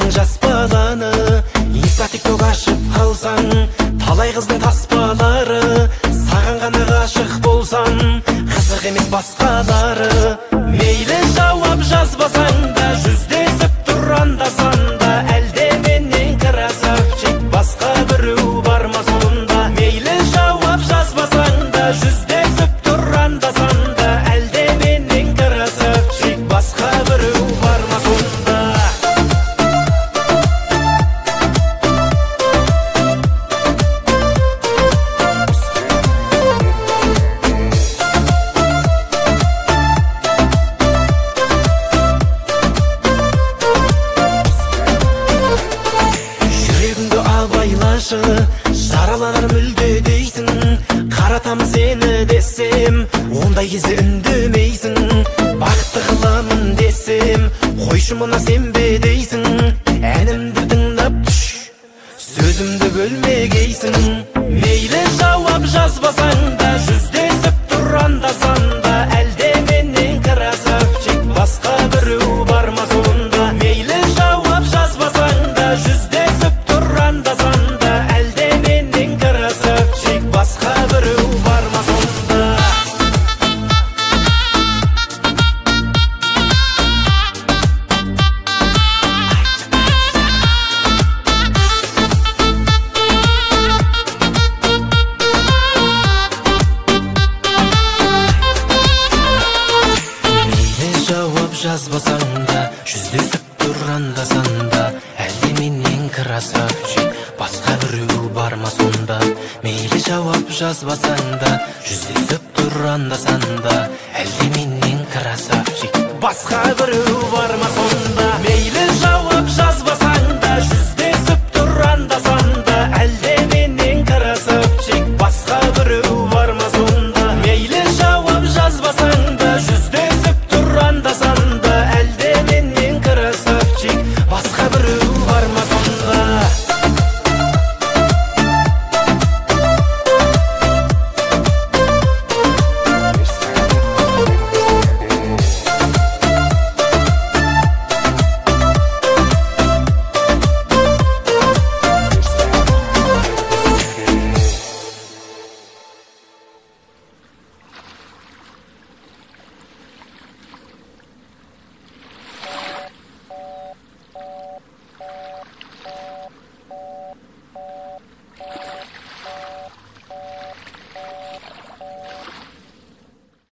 Өзің жас баланы инста тикток ашып қалсаң, талай қыздың таспалары саған ғана ғашық болсам, қызық емес басқалары. Мейлі жауап жазбасаң да, жүздесіп тұр анда-санда, әлде менен красавчик басқа біреу бар ма сонда? Мейлі жауап жазбасаң да, жүздесіп тұр анда-санда, әлде менен красавчик басқа біреу бар ма сонда? Жүрегіңді абайлашы, жараланар мүлде дейсің, қаратам сені десем, ондай кезде үндемейсің. Бақытты қыламын десем, қойшы мұна сенбе дейсің. Әнімді тыңдап түш, сөзімді бөлмегейсің. Мейлі жауап жазбасаң да, жүздесіп тұр анда-санда, әлде менен красавчик басқа біреу бар ма сонда? Мейлі жауап жазбасаң да, жүздесіп тұр анда-санда, әлде менен красавчик басқа біреу бар ма сонда? Жауап жазбасаң да, жүздесіп тұр анда-санда, әлде менен красавчик басқа біреу бар ма сонда? Мейлі жауап жазбасаң да, жүздесіп тұр анда-санда, әлде менен красавчик басқа біреу бар ма сонда? Мейлі